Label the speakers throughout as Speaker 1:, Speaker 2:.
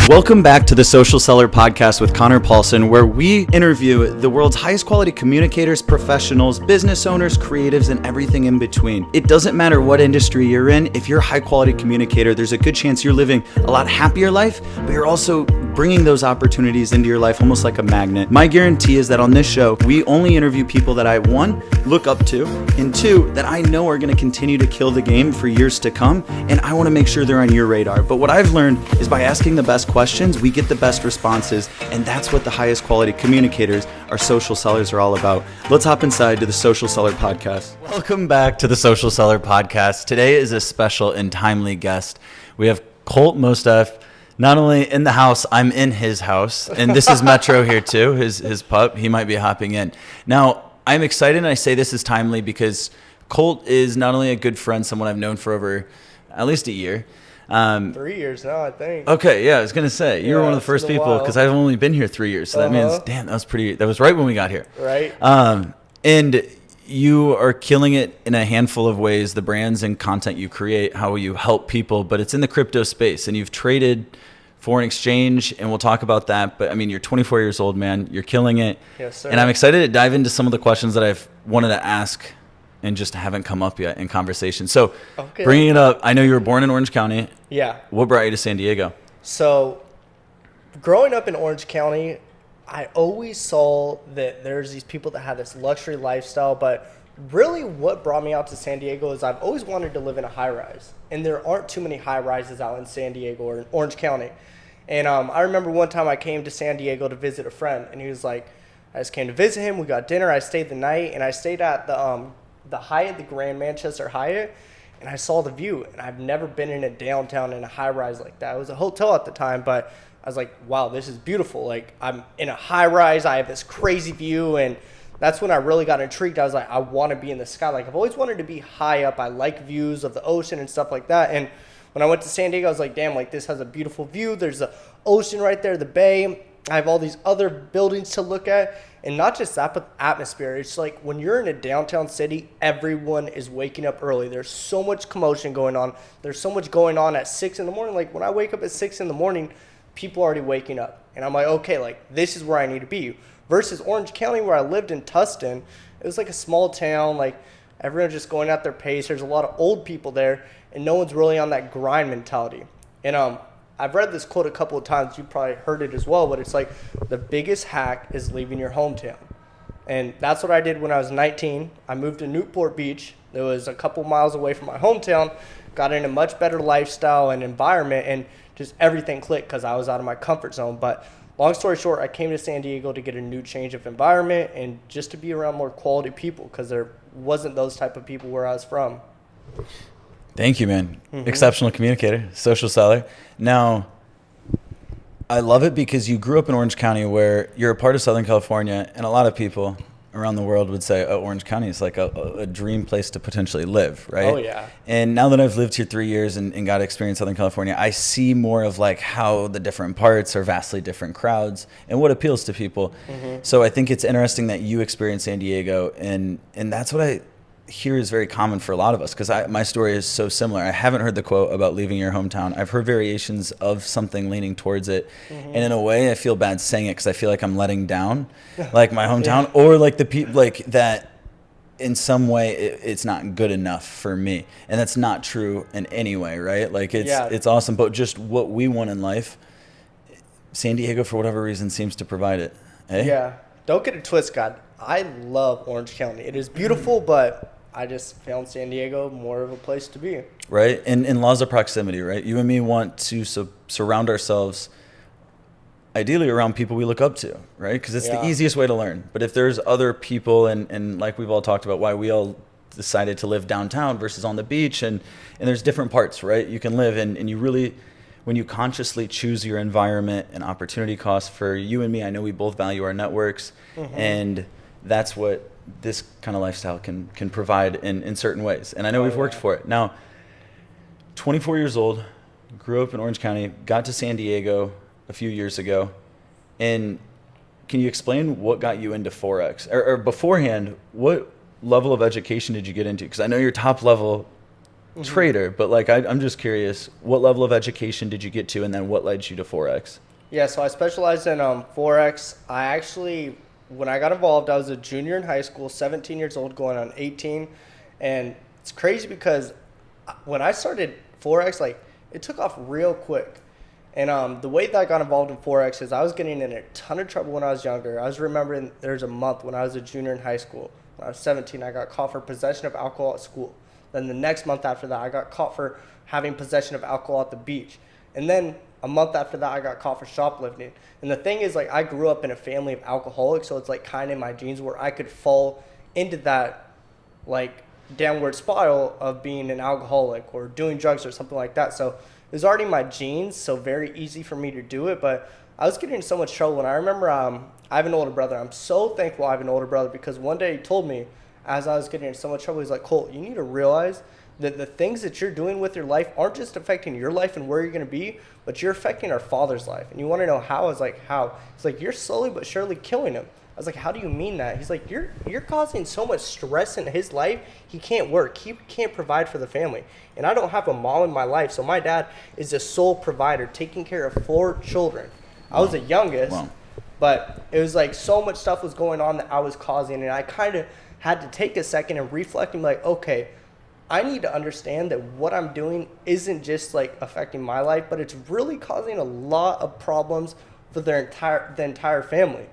Speaker 1: Welcome back to the Social Seller Podcast with Conor Paulsen, where we interview the world's highest quality communicators, professionals, business owners, creatives, and everything in between. It doesn't matter what industry you're in. If you're a high quality communicator, there's a good chance you're living a lot happier life, but you're also bringing those opportunities into your life almost like a magnet. My guarantee is that on this show, we only interview people that I, one, look up to, and two, that I know are going to continue to kill the game for years to come, and I want to make sure they're on your radar. But what I've learned is by asking the best questions, we get the best responses, and that's what the highest quality communicators, our social sellers, are all about. Let's hop inside to the Social Seller Podcast. Welcome back to the Social Seller Podcast. Today is a special and timely guest. We have Colt Mosdef. Not only in the house, I'm in his house, and this is Metro here too, his pup. He might be hopping in. Now, I'm excited, and I say this is timely because Colt is not only a good friend, someone I've known for over at least a year.
Speaker 2: 3 years now, I think.
Speaker 1: Okay, yeah, I was going to say, you were one of the first people, because I've only been here 3 years, so that means, damn, that was right when we got here.
Speaker 2: Right.
Speaker 1: And you are killing it in a handful of ways, the brands and content you create, how you help people, but it's in the crypto space, and you've traded foreign exchange, and we'll talk about that. But I mean, you're 24 years old, man. You're killing it.
Speaker 2: Yes, sir.
Speaker 1: And I'm excited to dive into some of the questions that I've wanted to ask and just haven't come up yet in conversation. So bringing it up, I know you were born in Orange County.
Speaker 2: Yeah.
Speaker 1: What brought you to San Diego?
Speaker 2: So growing up in Orange County, I always saw that there's these people that have this luxury lifestyle, but really what brought me out to San Diego is I've always wanted to live in a high-rise. And there aren't too many high-rises out in San Diego or in Orange County. And I remember one time I came to San Diego to visit a friend, and he was like, I just came to visit him. We got dinner. I stayed the night, and I stayed at the Hyatt, the Grand Manchester Hyatt, and I saw the view. And I've never been in a downtown in a high-rise like that. It was a hotel at the time, but I was like, wow, this is beautiful. Like, I'm in a high-rise. I have this crazy view, and that's when I really got intrigued. I was like, I want to be in the sky. Like, I've always wanted to be high up. I like views of the ocean and stuff like that. And when I went to San Diego, I was like, damn, like, this has a beautiful view. There's the ocean right there, the bay. I have all these other buildings to look at. And not just that, but atmosphere. It's like when you're in a downtown city, everyone is waking up early. There's so much commotion going on. There's so much going on at 6 in the morning. Like, when I wake up at 6 in the morning, people are already waking up. And I'm like, okay, like, this is where I need to be. Versus Orange County, where I lived in Tustin, it was like a small town. Like, everyone's just going at their pace. There's a lot of old people there, and no one's really on that grind mentality. And I've read this quote a couple of times. You probably heard it as well, but it's like the biggest hack is leaving your hometown. And that's what I did when I was 19. I moved to Newport Beach. It was a couple miles away from my hometown. Got in a much better lifestyle and environment, and just everything clicked because I was out of my comfort zone. But long story short, I came to San Diego to get a new change of environment and just to be around more quality people because there wasn't those type of people where I was from.
Speaker 1: Thank you, man. Mm-hmm. Exceptional communicator, social seller. Now, I love it because you grew up in Orange County where you're a part of Southern California, and a lot of people around the world would say, oh, Orange County is like a dream place to potentially live, right?
Speaker 2: Oh, yeah.
Speaker 1: And now that I've lived here 3 years and got to experience Southern California, I see more of like how the different parts are vastly different crowds and what appeals to people. Mm-hmm. So I think it's interesting that you experience San Diego, and that's what I hear is very common for a lot of us, because my story is so similar. I haven't heard the quote about leaving your hometown. I've heard variations of something leaning towards it. Mm-hmm. And in a way, I feel bad saying it because I feel like I'm letting down like my hometown or like the people like that in some way it's not good enough for me. And that's not true in any way, right? Like it's awesome. But just what we want in life, San Diego, for whatever reason, seems to provide it. Eh?
Speaker 2: Yeah. Don't get it twisted, God. I love Orange County. It is beautiful, but I just found San Diego more of a place to be.
Speaker 1: Right. And laws of proximity, right? You and me want to surround ourselves ideally around people we look up to, right? Because it's the easiest way to learn. But if there's other people, and like we've all talked about why we all decided to live downtown versus on the beach, and there's different parts, right? You can live, and you really, when you consciously choose your environment and opportunity costs for you and me, I know we both value our networks, mm-hmm. and that's what this kind of lifestyle can provide in certain ways. And I know we've worked for it. Now, 24 years old, grew up in Orange County, got to San Diego a few years ago. And can you explain what got you into Forex? Or beforehand, what level of education did you get into? Because I know your top level trader, but like I'm just curious, what level of education did you get to, and then what led you to Forex?
Speaker 2: Yeah, so I specialized in Forex. When I got involved, I was a junior in high school, 17 years old, going on 18. And it's crazy because when I started Forex, like, it took off real quick. And the way that I got involved in Forex is I was getting in a ton of trouble when I was younger. I was remembering there's a month when I was a junior in high school. When I was 17, I got caught for possession of alcohol at school. Then the next month after that, I got caught for having possession of alcohol at the beach. And then a month after that, I got caught for shoplifting. And the thing is, like, I grew up in a family of alcoholics, so it's like kind of in my genes where I could fall into that, like, downward spiral of being an alcoholic or doing drugs or something like that. So it was already in my genes, so very easy for me to do it. But I was getting in so much trouble. And I remember I have an older brother. I'm so thankful I have an older brother because one day he told me, as I was getting in so much trouble, he's like, Colt, you need to realize that the things that you're doing with your life aren't just affecting your life and where you're going to be, but you're affecting our father's life. And you want to know how? I was like, how? He's like, you're slowly but surely killing him. I was like, how do you mean that? He's like, you're causing so much stress in his life, he can't work. He can't provide for the family. And I don't have a mom in my life, so my dad is the sole provider, taking care of 4 children. I was the youngest, but it was like so much stuff was going on that I was causing, and I kind of had to take a second and reflect and be like, okay, I need to understand that what I'm doing isn't just like affecting my life, but it's really causing a lot of problems for the entire family.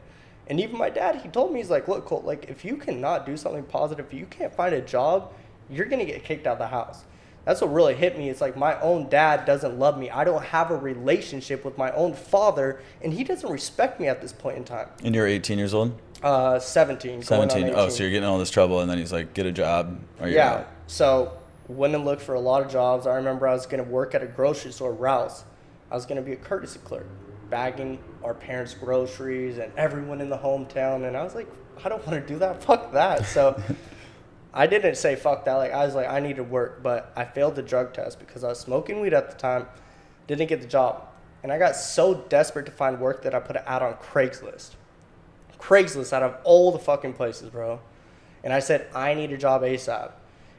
Speaker 2: And even my dad, he told me, he's like, look, Colt, like, if you cannot do something positive, if you can't find a job, you're going to get kicked out of the house. That's what really hit me. It's like my own dad doesn't love me. I don't have a relationship with my own father, and he doesn't respect me at this point in time.
Speaker 1: And you're 18 years old?
Speaker 2: 17.
Speaker 1: 17. Oh, so you're getting all this trouble, and then he's like, get a job. Or you're out.
Speaker 2: So went and looked for a lot of jobs. I remember I was going to work at a grocery store, Rouse. I was going to be a courtesy clerk, bagging our parents' groceries and everyone in the hometown. And I was like, I don't want to do that. Fuck that. So I didn't say fuck that. Like, I was like, I need to work. But I failed the drug test because I was smoking weed at the time, didn't get the job. And I got so desperate to find work that I put an ad on Craigslist. Craigslist out of all the fucking places, bro. And I said, I need a job ASAP.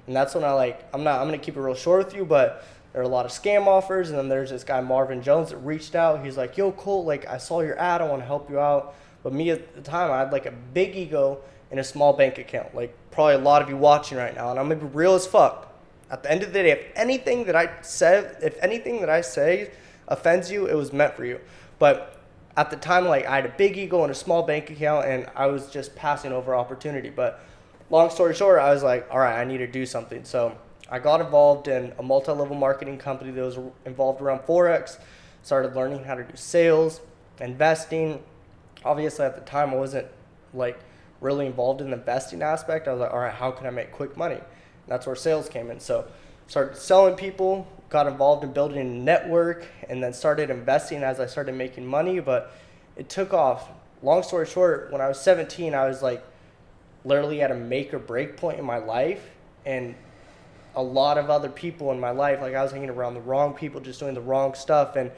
Speaker 2: And that's when I'm going to keep it real short with you, but there are a lot of scam offers. And then there's this guy, Marvin Jones, that reached out. He's like, yo, Colt, like, I saw your ad. I want to help you out. But me at the time, I had like a big ego and a small bank account. Like probably a lot of you watching right now. And I'm going to be real as fuck. At the end of the day, if anything that I say offends you, it was meant for you. But at the time, like, I had a big ego and a small bank account, and I was just passing over opportunity. But long story short, I was like, all right, I need to do something. So I got involved in a multi-level marketing company that was involved around Forex, started learning how to do sales, investing. Obviously, at the time, I wasn't, like, really involved in the investing aspect. I was like, all right, how can I make quick money? And that's where sales came in. So started selling people, got involved in building a network, and then started investing as I started making money. But it took off. Long story short, when I was 17, I was like literally at a make or break point in my life. And a lot of other people in my life, like, I was hanging around the wrong people, just doing the wrong stuff, and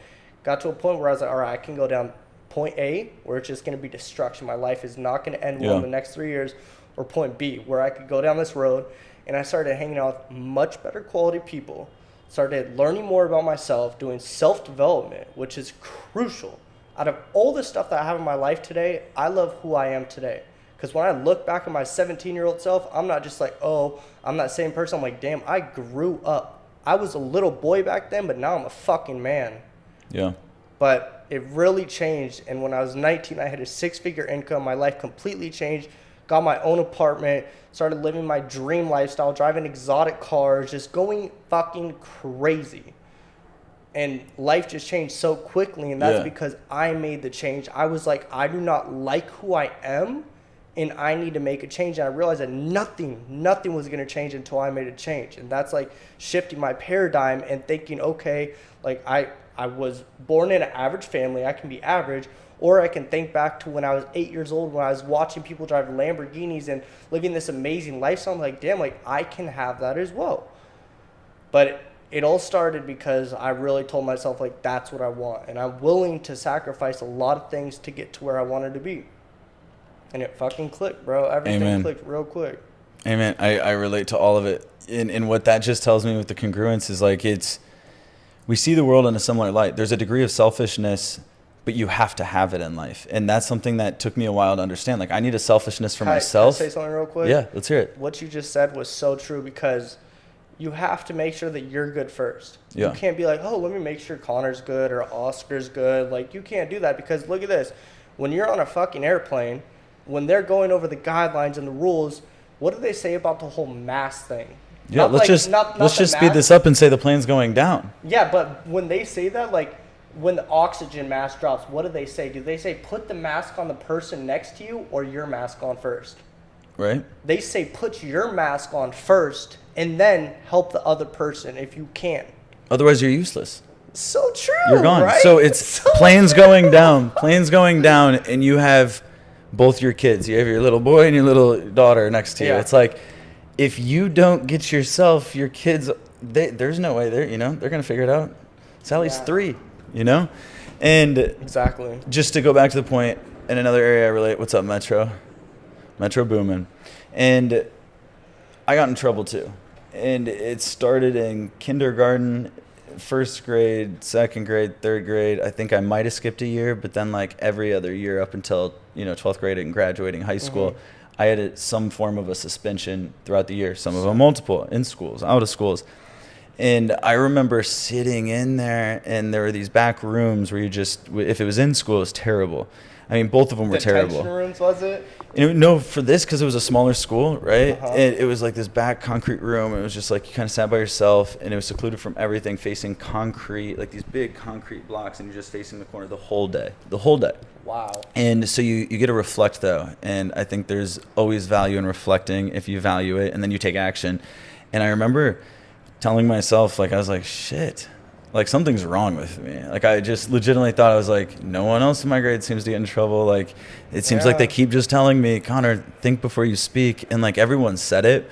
Speaker 2: got to a point where I was like, all right, I can go down point A, where it's just going to be destruction. My life is not going to end well in the next 3 years, or point B, where I could go down this road. And I started hanging out with much better quality people, started learning more about myself, doing self-development, which is crucial. Out of all the stuff that I have in my life today, I love who I am today. Because when I look back at my 17-year-old self, I'm not just like, oh, I'm that same person. I'm like, damn, I grew up. I was a little boy back then, but now I'm a fucking man.
Speaker 1: Yeah.
Speaker 2: But it really changed. And when I was 19, I had a 6-figure income. My life completely changed. Got my own apartment, started living my dream lifestyle, driving exotic cars, just going fucking crazy. And life just changed so quickly, and that's because I made the change. I was like, I do not like who I am, and I need to make a change. And I realized that nothing was going to change until I made a change. And that's like shifting my paradigm and thinking, okay, like I was born in an average family. I can be average. Or I can think back to when I was 8 years old, when I was watching people drive Lamborghinis and living this amazing lifestyle. I'm like, damn, like, I can have that as well. But it all started because I really told myself, like, that's what I want. And I'm willing to sacrifice a lot of things to get to where I wanted to be. And it fucking clicked, bro. Everything clicked real quick.
Speaker 1: Amen. I relate to all of it. And what that just tells me with the congruence is like we see the world in a similar light. There's a degree of selfishness, but you have to have it in life. And that's something that took me a while to understand. Like I need a selfishness for myself.
Speaker 2: Can I say something real quick?
Speaker 1: Yeah, let's hear it.
Speaker 2: What you just said was so true because you have to make sure that you're good first.
Speaker 1: Yeah.
Speaker 2: You can't be like, oh, let me make sure Connor's good or Oscar's good. Like, you can't do that because look at this. When you're on a fucking airplane, when they're going over the guidelines and the rules, what do they say about the whole mask thing?
Speaker 1: Yeah, let's just speed this up and say the plane's going down.
Speaker 2: Yeah, but when they say that, like, when the oxygen mask drops, what do they say? Do they say put the mask on the person next to you or your mask on first?
Speaker 1: Right.
Speaker 2: They say put your mask on first and then help the other person if you can.
Speaker 1: Otherwise, you're useless.
Speaker 2: So true.
Speaker 1: You're gone.
Speaker 2: Right?
Speaker 1: So it's
Speaker 2: so
Speaker 1: planes
Speaker 2: true.
Speaker 1: going down, and you have both your kids. You have your little boy and your little daughter next to you.
Speaker 2: Yeah.
Speaker 1: It's like if you don't get yourself, your kids, there's no way they're gonna figure it out. Sally's 3, and
Speaker 2: Exactly.
Speaker 1: Just to go back to the point, in another area I relate. What's up, Metro? Metro booming, and I got in trouble too, and it started in kindergarten. First grade, second grade, third grade. I think I might have skipped a year, but then like every other year up until 12th grade and graduating high school, I had some form of a suspension throughout the year. Some of them multiple, in schools, out of schools. And I remember sitting in there, and there were these back rooms where you just, if it was in school, it was terrible. I mean, both of them were terrible.
Speaker 2: Detention rooms, was it?
Speaker 1: No, for this, because it was a smaller school, right? It was like this back concrete room. It was just like you kind of sat by yourself, and it was secluded from everything, facing concrete, like these big concrete blocks, and you're just facing the corner the whole day.
Speaker 2: Wow.
Speaker 1: And so you get to reflect, though, and I think there's always value in reflecting if you value it, and then you take action. And I remember telling myself, like, I was like, shit. Like, something's wrong with me. Like, I just legitimately thought, I was like, no one else in my grade seems to get in trouble. Like, it seems like they keep just telling me, Conor, think before you speak. And, like, everyone said it,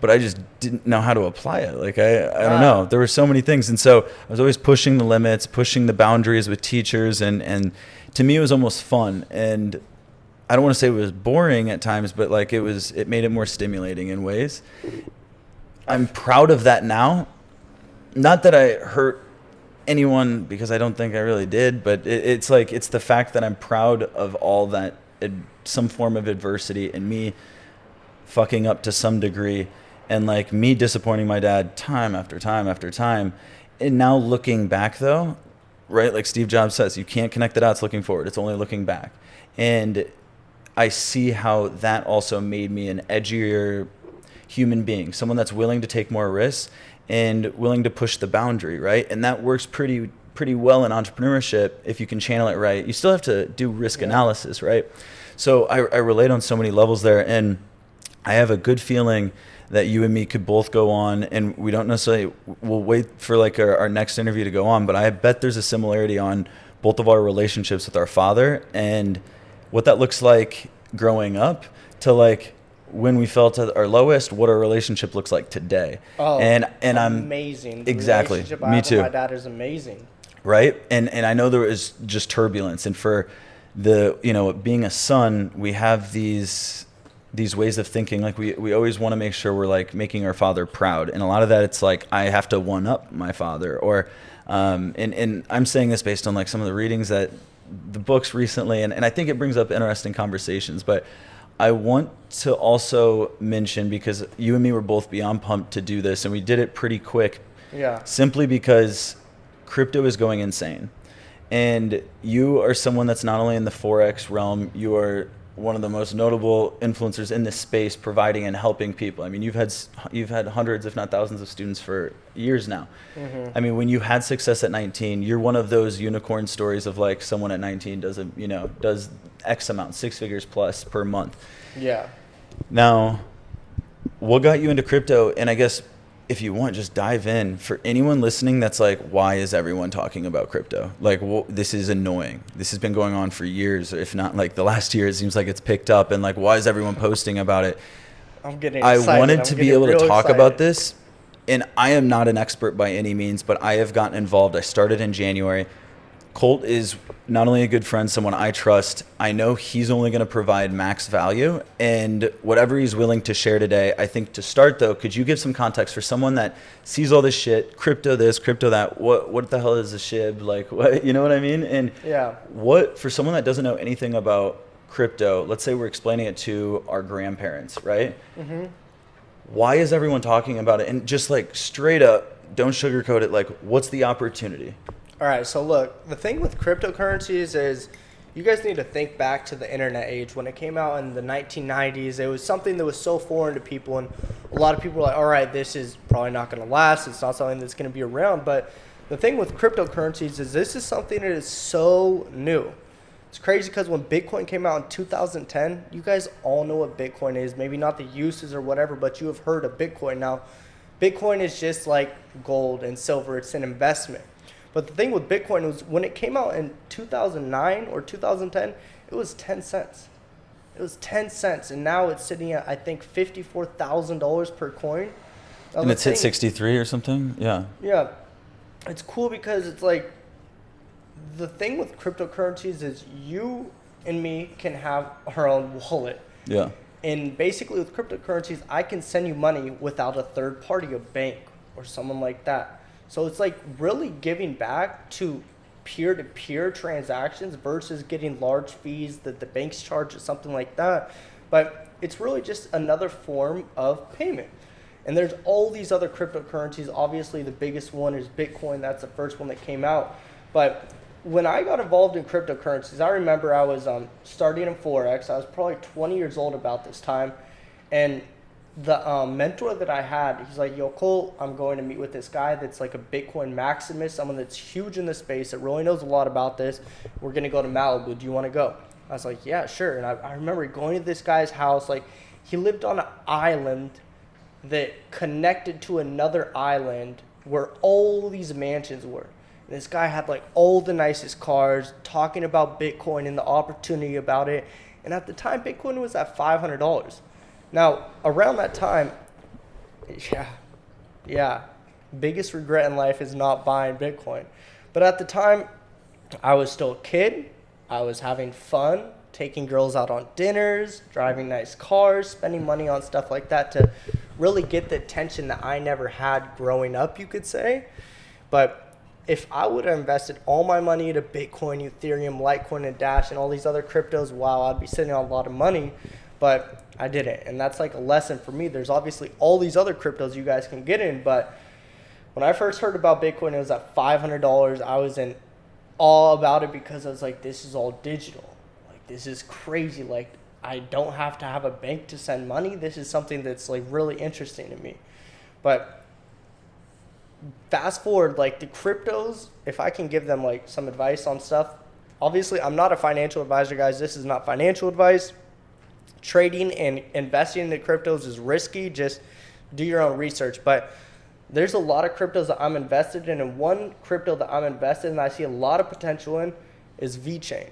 Speaker 1: but I just didn't know how to apply it. Like, I don't know. There were so many things. And so I was always pushing the limits, pushing the boundaries with teachers. And to me, it was almost fun. And I don't want to say it was boring at times, but, like, it made it more stimulating in ways. I'm proud of that now. Not that I hurt anyone, because I don't think I really did, but it's like, it's the fact that I'm proud of all that, some form of adversity, and me fucking up to some degree, and like me disappointing my dad time after time after time. And now looking back, though, right, like Steve Jobs says, you can't connect the dots looking forward, it's only looking back. And I see how that also made me an edgier human being, someone that's willing to take more risks and willing to push the boundary, right? And that works pretty well in entrepreneurship if you can channel it right. You still have to do risk analysis, right? So I relate on so many levels there, and I have a good feeling that you and me could both go on, and we don't necessarily, we'll wait for like our next interview to go on, but I bet there's a similarity on both of our relationships with our father and what that looks like growing up to like when we felt at our lowest, what our relationship looks like today.
Speaker 2: Oh,
Speaker 1: and I'm
Speaker 2: amazing.
Speaker 1: Exactly.
Speaker 2: Me too. My dad is amazing.
Speaker 1: Right. And I know there is just turbulence, and for the, being a son, we have these ways of thinking. Like we always want to make sure we're like making our father proud. And a lot of that, it's like, I have to one up my father, or, and I'm saying this based on like some of the readings that the books recently, and I think it brings up interesting conversations, but I want to also mention, because you and me were both beyond pumped to do this, and we did it pretty quick.
Speaker 2: Yeah.
Speaker 1: Simply because crypto is going insane. And you are someone that's not only in the Forex realm, you are one of the most notable influencers in this space, providing and helping people. I mean, you've had hundreds, if not thousands, of students for years now. Mm-hmm. I mean, when you had success at 19, you're one of those unicorn stories of like someone at 19 does X amount, 6 figures plus per month.
Speaker 2: Yeah.
Speaker 1: Now, what got you into crypto? And I guess if you want, just dive in. For anyone listening that's like, why is everyone talking about crypto? Like, this is annoying. This has been going on for years, if not like the last year. It seems like it's picked up, and like, why is everyone posting about it?
Speaker 2: I'm getting excited.
Speaker 1: I wanted to be able to talk about this, and I am not an expert by any means, but I have gotten involved. I started in January. Colt is not only a good friend, someone I trust. I know he's only going to provide max value, and whatever he's willing to share today. I think to start though, could you give some context for someone that sees all this shit, crypto this, crypto that? What the hell is a SHIB? Like, what, you know what I mean? And what for someone that doesn't know anything about crypto, let's say we're explaining it to our grandparents, right? Mm-hmm. Why is everyone talking about it? And just like straight up, don't sugarcoat it. Like, what's the opportunity?
Speaker 2: All right, so look, the thing with cryptocurrencies is you guys need to think back to the internet age. When it came out in the 1990s, it was something that was so foreign to people, and a lot of people were like, all right, this is probably not going to last. It's not something that's going to be around. But the thing with cryptocurrencies is this is something that is so new. It's crazy because when Bitcoin came out in 2010, you guys all know what Bitcoin is. Maybe not the uses or whatever, but you have heard of Bitcoin. Now, Bitcoin is just like gold and silver. It's an investment. But the thing with Bitcoin was when it came out in 2009 or 2010, it was 10 cents. It was 10 cents. And now it's sitting at, I think, $54,000 per coin.
Speaker 1: And it's hit 63 or something? Yeah.
Speaker 2: Yeah. It's cool because it's like the thing with cryptocurrencies is you and me can have our own wallet.
Speaker 1: Yeah.
Speaker 2: And basically with cryptocurrencies, I can send you money without a third party, a bank or someone like that. So it's like really giving back to peer-to-peer transactions versus getting large fees that the banks charge or something like that. But it's really just another form of payment. And there's all these other cryptocurrencies. Obviously, the biggest one is Bitcoin. That's the first one that came out. But when I got involved in cryptocurrencies, I remember I was starting in Forex. I was probably 20 years old about this time. And the mentor that I had, he's like, yo, Colt, I'm going to meet with this guy that's like a Bitcoin maximist, someone that's huge in the space that really knows a lot about this. We're going to go to Malibu. Do you want to go? I was like, yeah, sure. And I remember going to this guy's house. Like, he lived on an island that connected to another island where all these mansions were. And this guy had like all the nicest cars, talking about Bitcoin and the opportunity about it. And at the time, Bitcoin was at $500. Now, around that time, biggest regret in life is not buying Bitcoin. But at the time, I was still a kid. I was having fun, taking girls out on dinners, driving nice cars, spending money on stuff like that to really get the attention that I never had growing up, you could say. But if I would have invested all my money into Bitcoin, Ethereum, Litecoin, and Dash, and all these other cryptos, wow, I'd be sitting on a lot of money. But I didn't. And that's like a lesson for me. There's obviously all these other cryptos you guys can get in. But when I first heard about Bitcoin, it was at $500. I was in awe about it because I was like, this is all digital. Like, this is crazy. Like, I don't have to have a bank to send money. This is something that's like really interesting to me. But fast forward, like the cryptos, if I can give them like some advice on stuff, obviously I'm not a financial advisor, guys. This is not financial advice. Trading and investing in the cryptos is risky. Just do your own research. But there's a lot of cryptos that I'm invested in, and one crypto that I'm invested in that I see a lot of potential in is VeChain.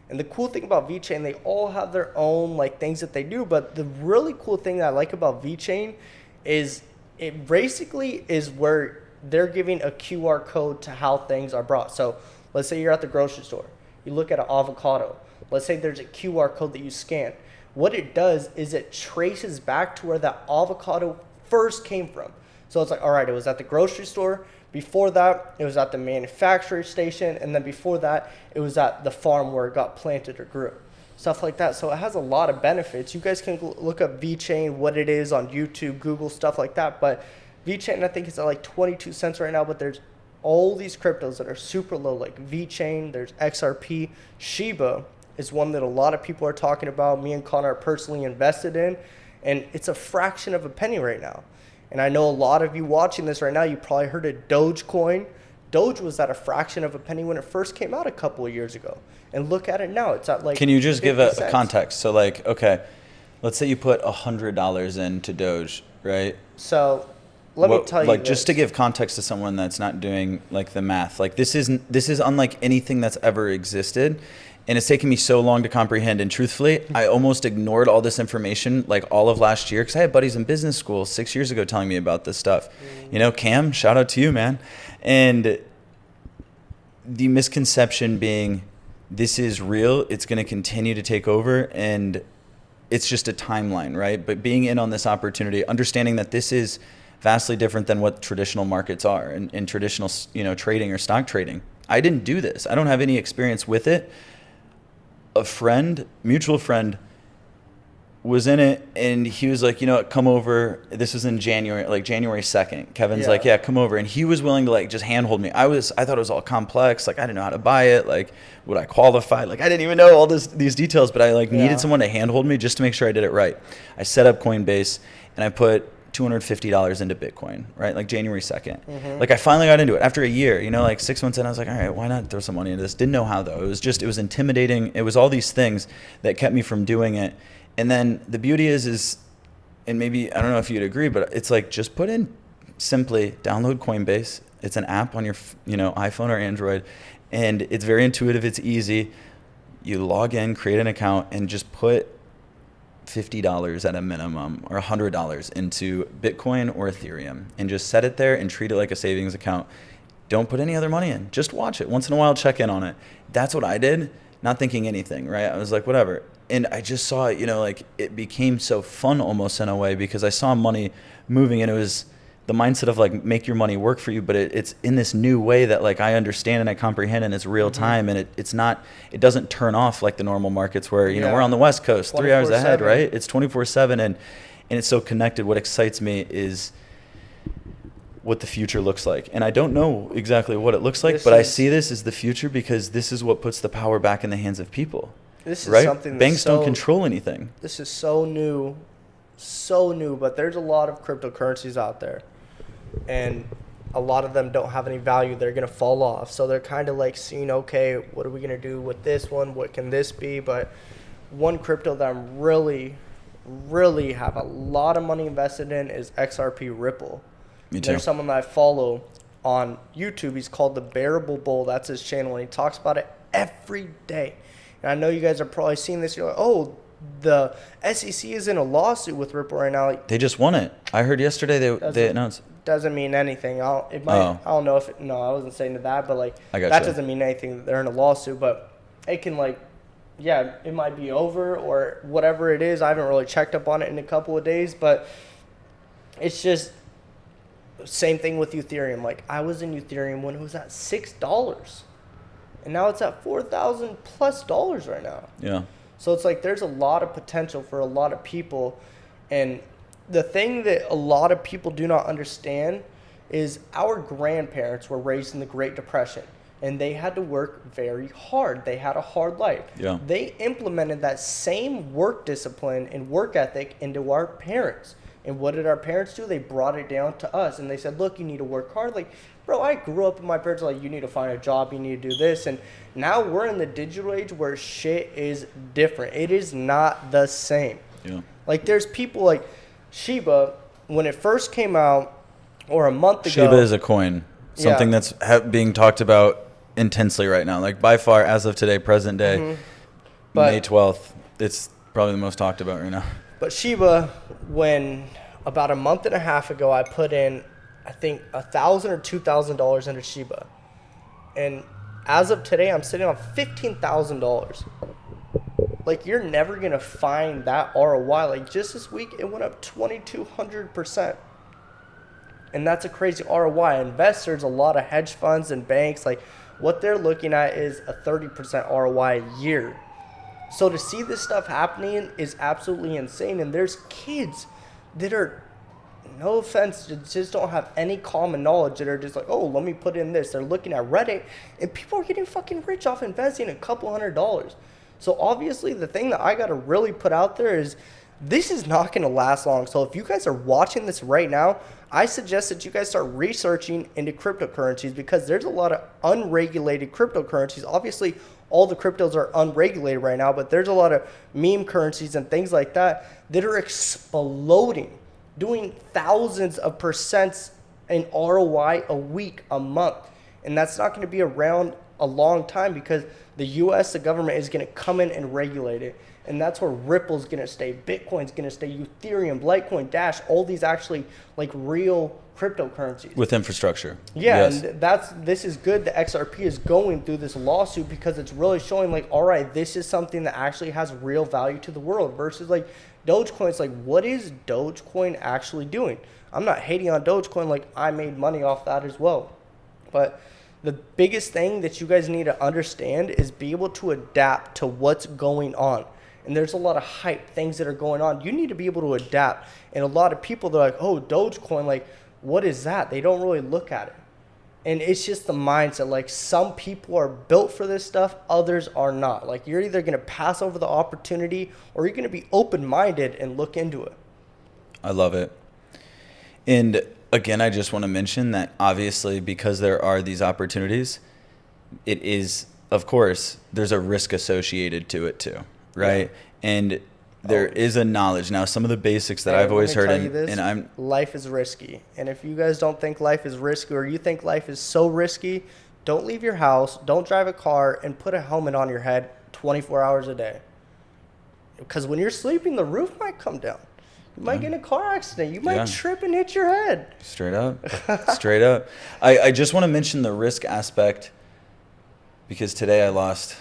Speaker 2: And the cool thing about VeChain, they all have their own like things that they do, but the really cool thing that I like about VeChain is it basically is where they're giving a QR code to how things are brought. So let's say you're at the grocery store. You look at an avocado. Let's say there's a QR code that you scan. What it does is it traces back to where that avocado first came from. So it's like, all right, it was at the grocery store. Before that, it was at the manufacturing station. And then before that, it was at the farm where it got planted or grew. Stuff like that. So it has a lot of benefits. You guys can look up VeChain, what it is on YouTube, Google, stuff like that. But VeChain, I think it's at like 22 cents right now. But there's all these cryptos that are super low, like VeChain, there's XRP, Shiba is one that a lot of people are talking about. Me and Conor are personally invested in, and it's a fraction of a penny right now. And I know a lot of you watching this right now, you probably heard of Dogecoin. Doge was at a fraction of a penny when it first came out a couple of years ago. And look at it now. It's at like
Speaker 1: Can you just give a
Speaker 2: cents.
Speaker 1: context? So like, okay, let's say you put $100 into Doge, right?
Speaker 2: So let me tell you
Speaker 1: like
Speaker 2: this.
Speaker 1: just to give context to someone that's not doing like the math, like this is unlike anything that's ever existed. And it's taken me so long to comprehend. And truthfully, I almost ignored all this information like all of last year because I had buddies in business school 6 years ago telling me about this stuff. You know, Cam, shout out to you, man. And the misconception being this is real. It's going to continue to take over, and it's just a timeline, right? But being in on this opportunity, understanding that this is vastly different than what traditional markets are in traditional, trading or stock trading. I didn't do this. I don't have any experience with it. A friend, mutual friend, was in it, and he was like, come over. This was in January, like January 2nd. Kevin's like, yeah, come over. And he was willing to like just handhold me. I thought it was all complex. Like, I didn't know how to buy it. Like, would I qualify? Like, I didn't even know all these details, but I needed someone to handhold me just to make sure I did it right. I set up Coinbase, and I put $250 into Bitcoin, right? Like January 2nd. Mm-hmm. Like, I finally got into it after a year, like 6 months in. I was like, all right, why not throw some money into this? Didn't know how, though. It was intimidating. It was all these things that kept me from doing it. And then the beauty is, and maybe, I don't know if you'd agree, but it's like, just put in simply download Coinbase. It's an app on your, iPhone or Android, and it's very intuitive. It's easy. You log in, create an account, and just put $50 at a minimum or $100 into Bitcoin or Ethereum, and just set it there and treat it like a savings account. Don't put any other money in. Just watch it. Once in a while, check in on it. That's what I did, not thinking anything, right? I was like, whatever. And I just saw it, like it became so fun almost in a way, because I saw money moving, and it was the mindset of like, make your money work for you. But it's in this new way that like I understand and I comprehend, and it's real time. And it doesn't turn off like the normal markets where, we're on the West Coast 3 hours ahead, right? It's 24/7. And it's so connected. What excites me is what the future looks like. And I don't know exactly what it looks like, but I see this as the future, because this is what puts the power back in the hands of people.
Speaker 2: This is
Speaker 1: right?
Speaker 2: something
Speaker 1: Banks don't control anything.
Speaker 2: This is so new, but there's a lot of cryptocurrencies out there, and a lot of them don't have any value. They're going to fall off. So they're kind of like seeing, okay, what are we going to do with this one? What can this be? But one crypto that I'm really, really have a lot of money invested in is XRP Ripple.
Speaker 1: Me too.
Speaker 2: There's someone that I follow on YouTube. He's called The Bearable Bull. That's his channel, and he talks about it every day. And I know you guys are probably seeing this. You're like, oh, the SEC is in a lawsuit with Ripple right now. Like,
Speaker 1: they just won it. I heard yesterday they announced.
Speaker 2: Doesn't mean anything. I don't know if I wasn't saying that, but like that doesn't mean anything. They're in a lawsuit, but it can it might be over or whatever it is. I haven't really checked up on it in a couple of days, but it's just same thing with Ethereum. Like, I was in Ethereum when it was at $6. And now it's at $4,000+ right now. Yeah. So it's like there's a lot of potential for a lot of people. And the thing that a lot of people do not understand is our grandparents were raised in the Great Depression, and they had to work very hard. They had a hard life. Yeah. They implemented that same work discipline and work ethic into our parents. And what did our parents do? They brought it down to us, and they said, look, you need to work hard. Like, bro, I grew up with my parents like, you need to find a job, you need to do this. And now we're in the digital age where shit is different. It is not the same. Yeah. Like, there's people like Shiba, when it first came out, or a month ago.
Speaker 1: Shiba is a coin, something that's being talked about intensely right now. Like, by far, as of today, present day, May 12th, it's probably the most talked about right now.
Speaker 2: But Shiba, when about a month and a half ago, I put in, I think, $1,000 or $2,000 into Shiba. And as of today, I'm sitting on $15,000. Like, you're never going to find that ROI. Like, just this week, it went up 2,200%. And that's a crazy ROI. Investors, a lot of hedge funds and banks, like, what they're looking at is a 30% ROI a year. So to see this stuff happening is absolutely insane. And there's kids that are, no offense, just don't have any common knowledge, that are just like, oh, let me put in this. They're looking at Reddit, and people are getting fucking rich off investing a couple $100s. So obviously the thing that I got to really put out there is this is not going to last long. So if you guys are watching this right now, I suggest that you guys start researching into cryptocurrencies, because there's a lot of unregulated cryptocurrencies. Obviously, all the cryptos are unregulated right now, but there's a lot of meme currencies and things like that are exploding, doing thousands of percents in ROI a week, a month. And that's not going to be around a long time because the U.S., the government is going to come in and regulate it. And that's where Ripple's going to stay, Bitcoin's going to stay, Ethereum, Litecoin, Dash, all these actually like real cryptocurrencies.
Speaker 1: With infrastructure.
Speaker 2: Yeah,
Speaker 1: Yes.
Speaker 2: and this is good. The XRP is going through this lawsuit because it's really showing like, all right, this is something that actually has real value to the world versus like Dogecoin. It's like, what is Dogecoin actually doing? I'm not hating on Dogecoin, like I made money off that as well. But the biggest thing that you guys need to understand is be able to adapt to what's going on. And there's a lot of hype, things that are going on. You need to be able to adapt. And a lot of people, they're like, oh, Dogecoin, like, what is that? They don't really look at it. And it's just the mindset. Like, some people are built for this stuff, others are not. Like, you're either going to pass over the opportunity or you're going to be open-minded and look into it.
Speaker 1: I love it. And again, I just want to mention that obviously because there are these opportunities, it is, of course, there's a risk associated to it too. Right. Yeah. And there is a knowledge. Now, some of the basics that I've always heard,
Speaker 2: life is risky. And if you guys don't think life is risky or you think life is so risky, don't leave your house, don't drive a car, and put a helmet on your head 24 hours a day. Because when you're sleeping, the roof might come down. You might get in a car accident. You might trip and hit your head.
Speaker 1: Straight up. Straight up. I just want to mention the risk aspect because today I lost...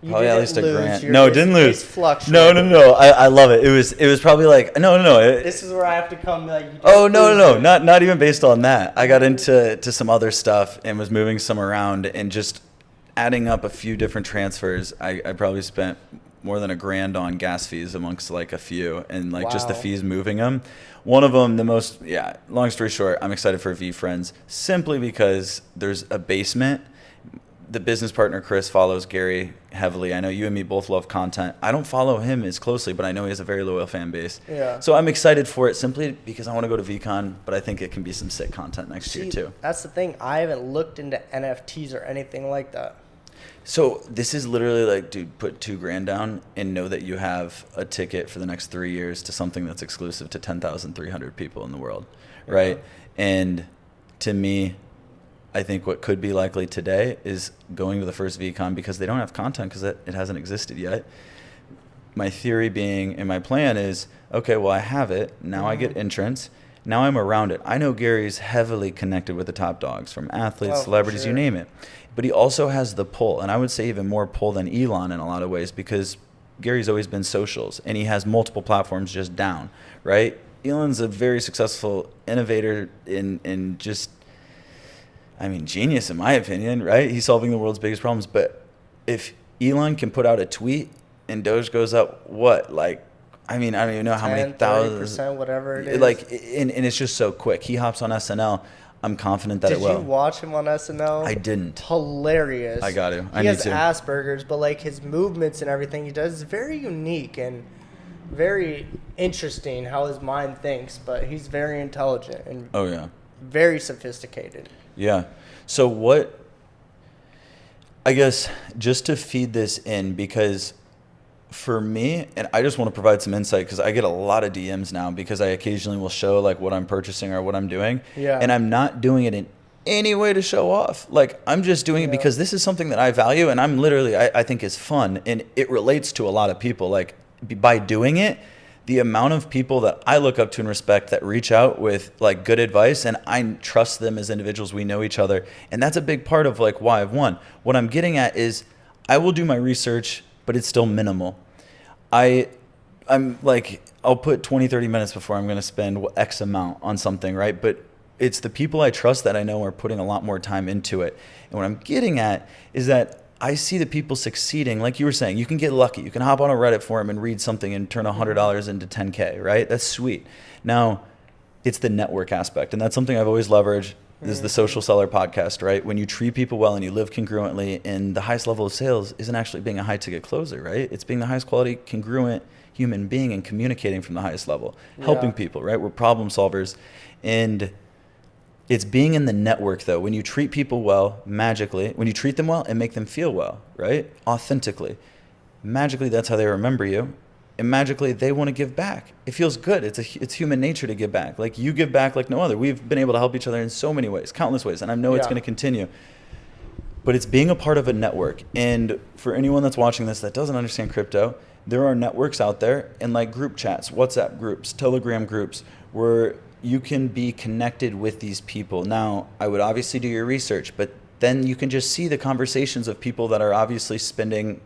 Speaker 1: Probably at least a grand. No, didn't lose. No. I love it. It was probably like no.
Speaker 2: This is where I have to come. Like,
Speaker 1: no. Not even based on that. I got into some other stuff and was moving some around and just adding up a few different transfers. I probably spent more than $1,000 on gas fees amongst like a few and like just the fees moving them. One of them, long story short, I'm excited for VFriends simply because there's a basement. The business partner, Chris, follows Gary heavily. I know you and me both love content. I don't follow him as closely, but I know he has a very loyal fan base.
Speaker 2: Yeah.
Speaker 1: So I'm excited for it simply because I want to go to VCon, but I think it can be some sick content next year too.
Speaker 2: That's the thing. I haven't looked into NFTs or anything like that.
Speaker 1: So this is literally like, dude, put $2,000 down and know that you have a ticket for the next 3 years to something that's exclusive to 10,300 people in the world, right? And to me, I think what could be likely today is going to the first VCon because they don't have content because it hasn't existed yet. My theory being, and my plan is, okay, well, I have it. Now I get entrance. Now I'm around it. I know Gary's heavily connected with the top dogs from athletes, celebrities, you name it. But he also has the pull, and I would say even more pull than Elon in a lot of ways because Gary's always been socials, and he has multiple platforms just down, right? Elon's a very successful innovator in just... genius in my opinion, right? He's solving the world's biggest problems. But if Elon can put out a tweet and Doge goes up, what? I don't even know how many thousands.
Speaker 2: 30%, whatever it is.
Speaker 1: And it's just so quick. He hops on SNL. I'm confident that it will.
Speaker 2: Did you watch him on SNL?
Speaker 1: I didn't.
Speaker 2: Hilarious.
Speaker 1: I got to.
Speaker 2: He has Asperger's, but his movements and everything he does is very unique and very interesting how his mind thinks. But he's very intelligent and very sophisticated.
Speaker 1: Yeah. So what, I guess, just to feed this in, because for me, and I just want to provide some insight because I get a lot of DMs now because I occasionally will show what I'm purchasing or what I'm doing.
Speaker 2: Yeah.
Speaker 1: And I'm not doing it in any way to show off. I'm just doing it because this is something that I value and I'm literally, I think is fun and it relates to a lot of people. By doing it, the amount of people that I look up to and respect that reach out with good advice and I trust them as individuals, we know each other. And that's a big part of why I've won. What I'm getting at is I will do my research, but it's still minimal. I'll put 20, 30 minutes before I'm going to spend X amount on something, right? But it's the people I trust that I know are putting a lot more time into it. And what I'm getting at is that I see the people succeeding. Like you were saying, you can get lucky. You can hop on a Reddit forum and read something and turn $100 into 10K, right? That's sweet. Now, it's the network aspect. And that's something I've always leveraged. This is the Social Seller podcast, right? When you treat people well and you live congruently, and the highest level of sales isn't actually being a high ticket closer, right? It's being the highest quality congruent human being and communicating from the highest level, helping people, right? We're problem solvers. And it's being in the network, though. When you treat people well, magically, when you treat them well and make them feel well, right? Authentically. Magically, that's how they remember you. And magically, they want to give back. It feels good. It's human nature to give back. You give back like no other. We've been able to help each other in so many ways, countless ways. And I know it's going to continue. but it's being a part of a network. And for anyone that's watching this that doesn't understand crypto, there are networks out there and like group chats, WhatsApp groups, Telegram groups, where you can be connected with these people. Now, I would obviously do your research, but then you can just see the conversations of people that are obviously spending,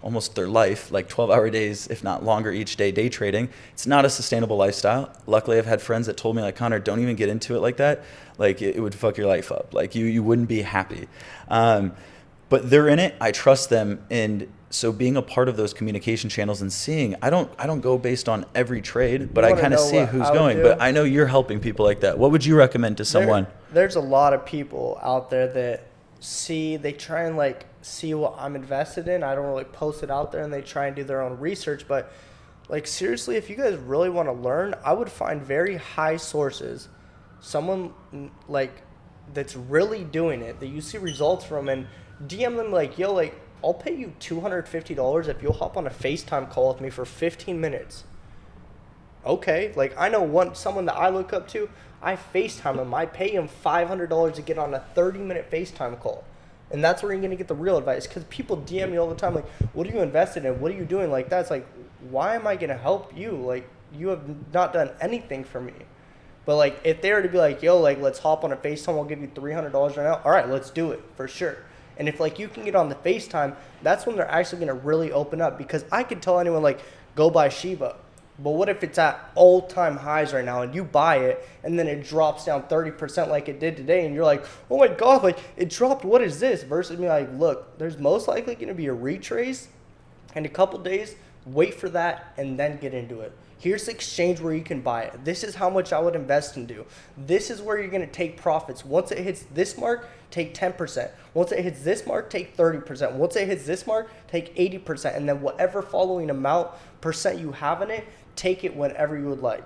Speaker 1: almost their life, like 12-hour days, if not longer each day, day trading. It's not a sustainable lifestyle. Luckily, I've had friends that told me, like, Connor, don't even get into it like that. Like, it would fuck your life up. Like, you wouldn't be happy. But they're in it. I trust them. And so being a part of those communication channels and seeing, I don't go based on every trade, but I kind of see who's going. But I know you're helping people like that. What would you recommend to someone?
Speaker 2: There's a lot of people out there that they try and like see what I'm invested in. I don't really post it out there, and they try and do their own research. But like, seriously, if you guys really want to learn, I would find very high sources, someone like that's really doing it, that you see results from, and DM them like, yo, like, I'll pay you $250 if you'll hop on a FaceTime call with me for 15 minutes. Okay, like, I know someone that I look up to, I FaceTime him. I pay him $500 to get on a 30-minute FaceTime call. And that's where you're going to get the real advice. Because people DM me all the time, like, what are you invested in? What are you doing? Like, that's like, why am I going to help you? Like, you have not done anything for me. But, like, if they were to be like, yo, like, let's hop on a FaceTime. I'll give you $300 right now. All right, let's do it for sure. And if, like, you can get on the FaceTime, that's when they're actually going to really open up. Because I could tell anyone, like, go buy Shiba. But what if it's at all-time highs right now and you buy it and then it drops down 30% like it did today, and you're like, oh my God, like, it dropped, what is this? Versus me like, look, there's most likely going to be a retrace in a couple days. Wait for that and then get into it. Here's the exchange where you can buy it. This is how much I would invest into. This is where you're going to take profits. Once it hits this mark, take 10%. Once it hits this mark, take 30%. Once it hits this mark, take 80%. And then whatever following amount percent you have in it, take it whenever you would like.